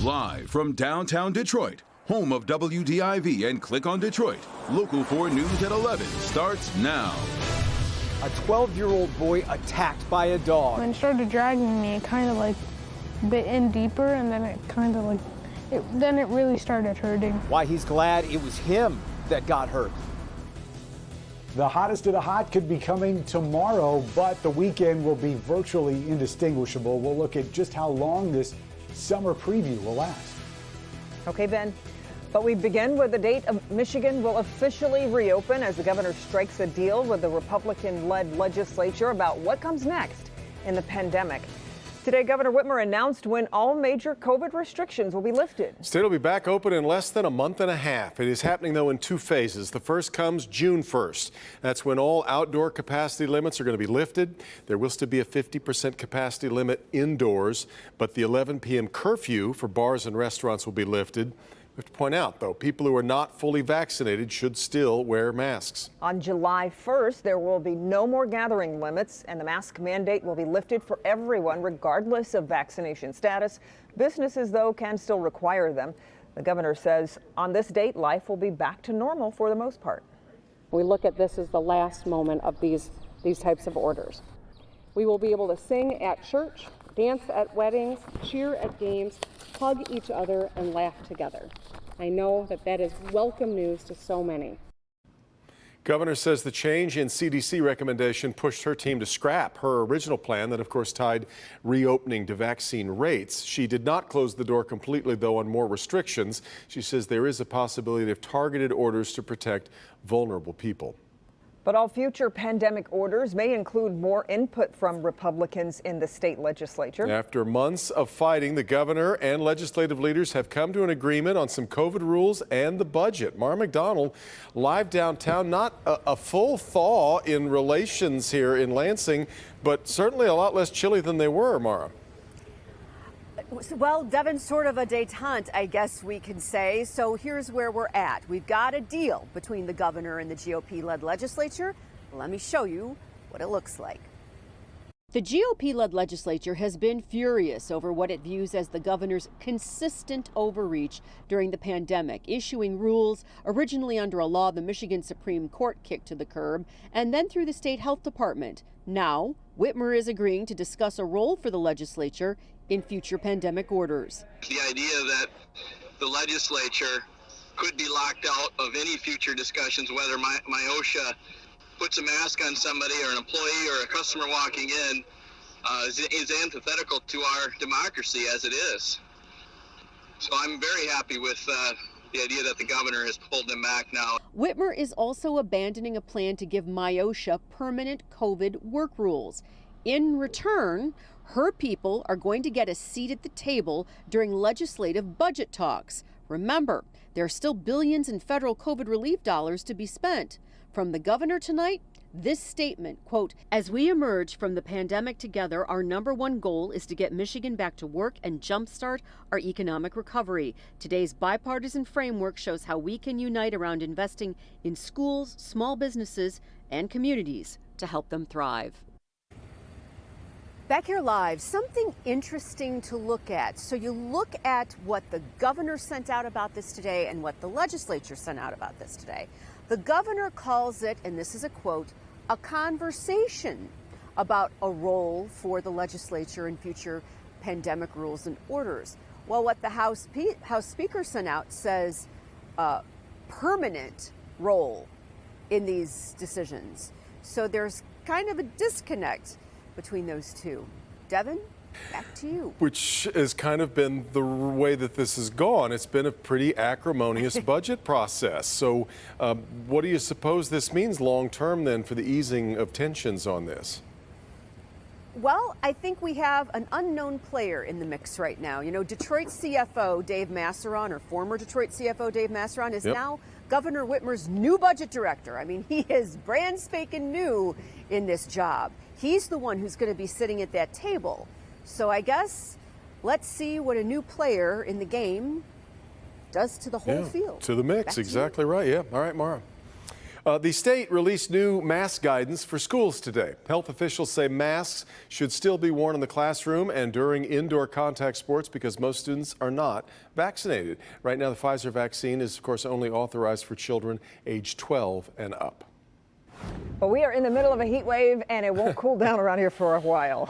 Live from downtown Detroit, home of WDIV and Click on Detroit, Local 4 News at 11 starts now. A 12-year-old boy attacked by a dog. When it started dragging me, it kind of like bit in deeper, and then it kind of like, then it really started hurting. Why he's glad it was him that got hurt. The hottest of the hot could be coming tomorrow, but the weekend will be virtually indistinguishable. We'll look at just how long this summer preview will last. Okay, Ben. But we begin with the date of Michigan will officially reopen as the governor strikes a deal with the Republican-led legislature about what comes next in the pandemic. Today, Governor Whitmer announced when all major COVID restrictions will be lifted. State will be back open in less than a month and a half. It is happening, though, in two phases. The first comes June 1st. That's when all outdoor capacity limits are going to be lifted. There will still be a 50% capacity limit indoors, but the 11 p.m. curfew for bars and restaurants will be lifted. We have to point out, though, people who are not fully vaccinated should still wear masks. On July 1st, there will be no more gathering limits, and the mask mandate will be lifted for everyone, regardless of vaccination status. Businesses, though, can still require them. The governor says on this date, life will be back to normal for the most part. We look at this as the last moment of these types of orders. We will be able to sing at church, dance at weddings, cheer at games, hug each other, and laugh together. I know that is welcome news to so many. Governor says the change in CDC recommendation pushed her team to scrap her original plan that, of course, tied reopening to vaccine rates. She did not close the door completely, though, on more restrictions. She says there is a possibility of targeted orders to protect vulnerable people. But all future pandemic orders may include more input from Republicans in the state legislature. After months of fighting, the governor and legislative leaders have come to an agreement on some COVID rules and the budget. Mara McDonald, live downtown, not a full thaw in relations here in Lansing, but certainly a lot less chilly than they were, Mara. Well, Devin, sort of a detente, I guess we can say. So here's where we're at. We've got a deal between the governor and the GOP-led legislature. Let me show you what it looks like. The GOP-led legislature has been furious over what it views as the governor's consistent overreach during the pandemic, issuing rules originally under a law the Michigan Supreme Court kicked to the curb, and then through the state health department. Now, Whitmer is agreeing to discuss a role for the legislature in future pandemic orders. The idea that the legislature could be locked out of any future discussions, whether MIOSHA puts a mask on somebody or an employee or a customer walking in, is antithetical to our democracy as it is. So I'm very happy with the idea that the governor has pulled them back now. Whitmer is also abandoning a plan to give MIOSHA permanent COVID work rules. In return, her people are going to get a seat at the table during legislative budget talks. Remember, there are still billions in federal COVID relief dollars to be spent. From the governor tonight, this statement, quote, "As we emerge from the pandemic together, our #1 goal is to get Michigan back to work and jumpstart our economic recovery. Today's bipartisan framework shows how we can unite around investing in schools, small businesses, and communities to help them thrive." Back here live, something interesting to look at. So you look at what the governor sent out about this today and what the legislature sent out about this today. The governor calls it, and this is a quote, a conversation about a role for the legislature in future pandemic rules and orders. Well, what the House Speaker sent out says permanent role in these decisions. So there's kind of a disconnect between those two. Devin, back to you. Which has kind of been the way that this has gone. It's been a pretty acrimonious budget process. So what do you suppose this means long term then for the easing of tensions on this? Well, I think we have an unknown player in the mix right now. You know, Detroit CFO Dave Masseron, or former Detroit CFO Dave Masseron, is now Governor Whitmer's new budget director. I mean, he is brand spanking new in this job. He's the one who's going to be sitting at that table. So I guess let's see what a new player in the game does to the whole field. To the mix, exactly right. Yeah. All right, Mara. The state released new mask guidance for schools today. Health officials say masks should still be worn in the classroom and during indoor contact sports because most students are not vaccinated. Right now, the Pfizer vaccine is, of course, only authorized for children age 12 and up. But we are in the middle of a heat wave, and it won't cool down around here for a while.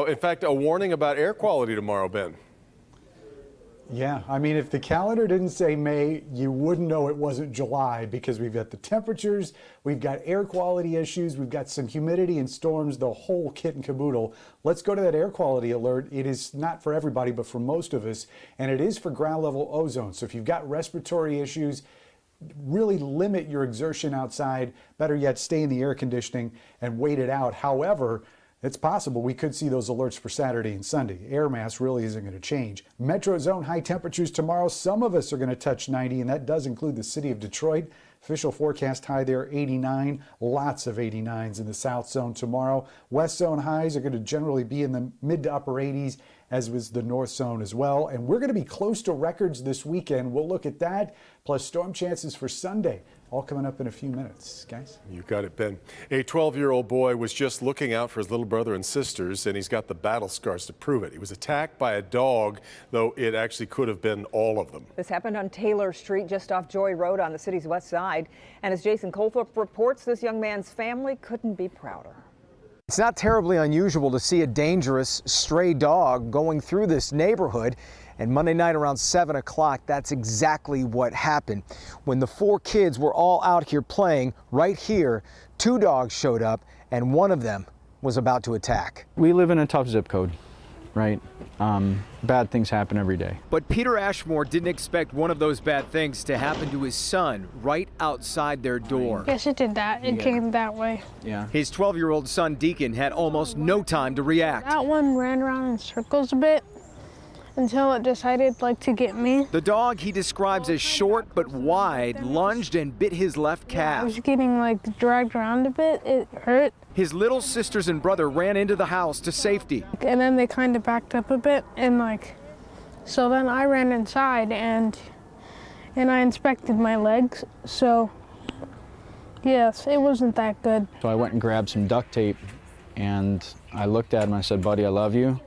In fact, a warning about air quality tomorrow, Ben. Yeah, I mean, if the calendar didn't say May, you wouldn't know it wasn't July because we've got the temperatures, we've got air quality issues, we've got some humidity and storms, the whole kit and caboodle. Let's go to that air quality alert. It is not for everybody, but for most of us, and it is for ground level ozone. So if you've got respiratory issues, really limit your exertion outside. Better yet, stay in the air conditioning and wait it out. However, it's possible we could see those alerts for Saturday and Sunday. Air mass really isn't going to change. Metro zone high temperatures tomorrow. Some of us are going to touch 90, and that does include the city of Detroit. Official forecast high there, 89. Lots of 89s in the south zone tomorrow. West zone highs are going to generally be in the mid to upper 80s, as was the north zone as well. And we're going to be close to records this weekend. We'll look at that, plus storm chances for Sunday. All coming up in a few minutes, guys. You got it, Ben. A 12-year-old boy was just looking out for his little brother and sisters, and he's got the battle scars to prove it. He was attacked by a dog, though it actually could have been all of them. This happened on Taylor Street, just off Joy Road on the city's west side. And as Jason Colthorpe reports, this young man's family couldn't be prouder. It's not terribly unusual to see a dangerous stray dog going through this neighborhood. And Monday night around 7 o'clock, that's exactly what happened. When the 4 kids were all out here playing, right here, 2 dogs showed up and one of them was about to attack. We live in a tough zip code, right? Bad things happen every day. But Peter Ashmore didn't expect one of those bad things to happen to his son right outside their door. Yes, it did that. It came that way. Yeah. His 12-year-old son, Deacon, had almost no time to react. That one ran around in circles a bit until it decided to get me. The dog he describes as short but wide lunged and bit his left calf. I was getting dragged around a bit. It hurt. His little sisters and brother ran into the house to safety. And then they kind of backed up a bit and so then I ran inside and I inspected my legs. So yes, it wasn't that good. So I went and grabbed some duct tape and I looked at him and I said, "Buddy, I love you.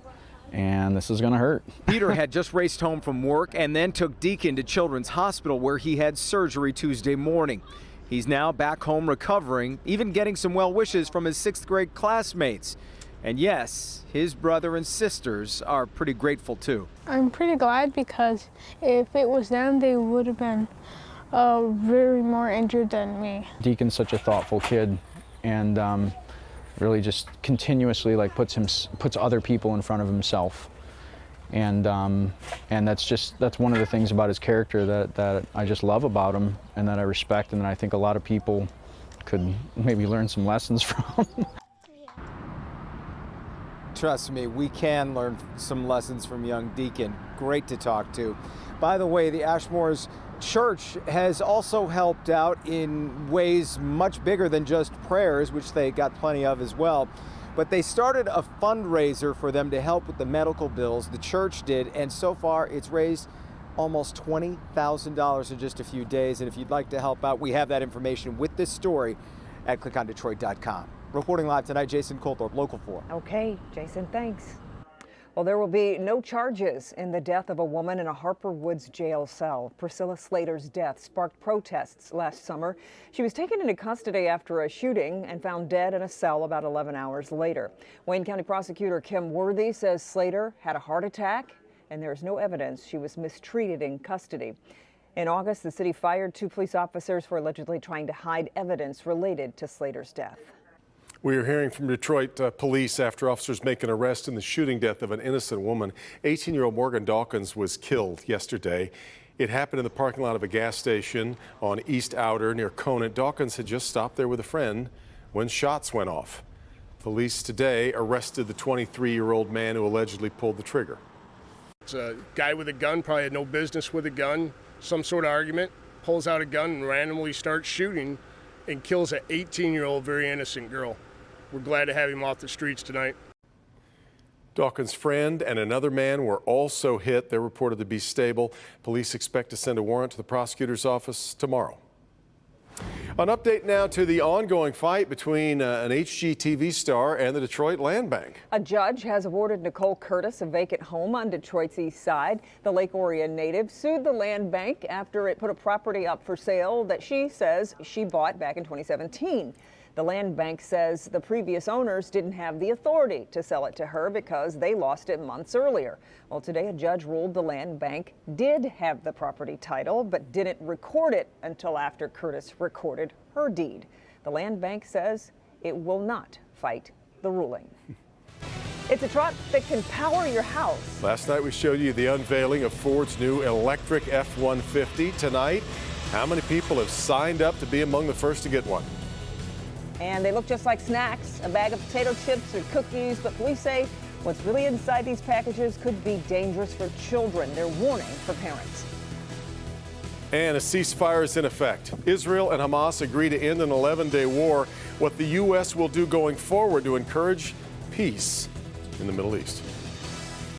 And this is going to hurt." Peter had just raced home from work and then took Deacon to Children's Hospital where he had surgery Tuesday morning. He's now back home recovering, even getting some well wishes from his 6th grade classmates. And yes, his brother and sisters are pretty grateful too. I'm pretty glad because if it was them, they would have been very more injured than me. Deacon's such a thoughtful kid and really just continuously puts other people in front of himself. And that's one of the things about his character that I just love about him and that I respect and that I think a lot of people could maybe learn some lessons from. Trust me, we can learn some lessons from young Deacon. Great to talk to. By the way, the Ashmore's church has also helped out in ways much bigger than just prayers, which they got plenty of as well. But they started a fundraiser for them to help with the medical bills. The church did, and so far it's raised almost $20,000 in just a few days. And if you'd like to help out, we have that information with this story at clickondetroit.com. Reporting live tonight, Jason Colthorpe, Local 4. Okay, Jason, thanks. Well, there will be no charges in the death of a woman in a Harper Woods jail cell. Priscilla Slater's death sparked protests last summer. She was taken into custody after a shooting and found dead in a cell about 11 hours later. Wayne County Prosecutor Kim Worthy says Slater had a heart attack and there is no evidence she was mistreated in custody. In August, the city fired 2 police officers for allegedly trying to hide evidence related to Slater's death. We are hearing from Detroit police after officers make an arrest in the shooting death of an innocent woman. 18-year-old Morgan Dawkins was killed yesterday. It happened in the parking lot of a gas station on East Outer near Conant. Dawkins had just stopped there with a friend when shots went off. Police today arrested the 23-year-old man who allegedly pulled the trigger. It's a guy with a gun, probably had no business with a gun, some sort of argument, pulls out a gun and randomly starts shooting and kills an 18-year-old very innocent girl. We're glad to have him off the streets tonight. Dawkins' friend and another man were also hit. They're reported to be stable. Police expect to send a warrant to the prosecutor's office tomorrow. An update now to the ongoing fight between an HGTV star and the Detroit Land Bank. A judge has awarded Nicole Curtis a vacant home on Detroit's east side. The Lake Orion native sued the land bank after it put a property up for sale that she says she bought back in 2017. The land bank says the previous owners didn't have the authority to sell it to her because they lost it months earlier. Well, today a judge ruled the land bank did have the property title but didn't record it until after Curtis recorded her deed. The land bank says it will not fight the ruling. It's a truck that can power your house. Last night we showed you the unveiling of Ford's new electric F-150. Tonight, how many people have signed up to be among the first to get one? And they look just like snacks, a bag of potato chips or cookies, but police say what's really inside these packages could be dangerous for children. They're warning for parents. And a ceasefire is in effect. Israel and Hamas agree to end an 11-day war. What the U.S. will do going forward to encourage peace in the Middle East.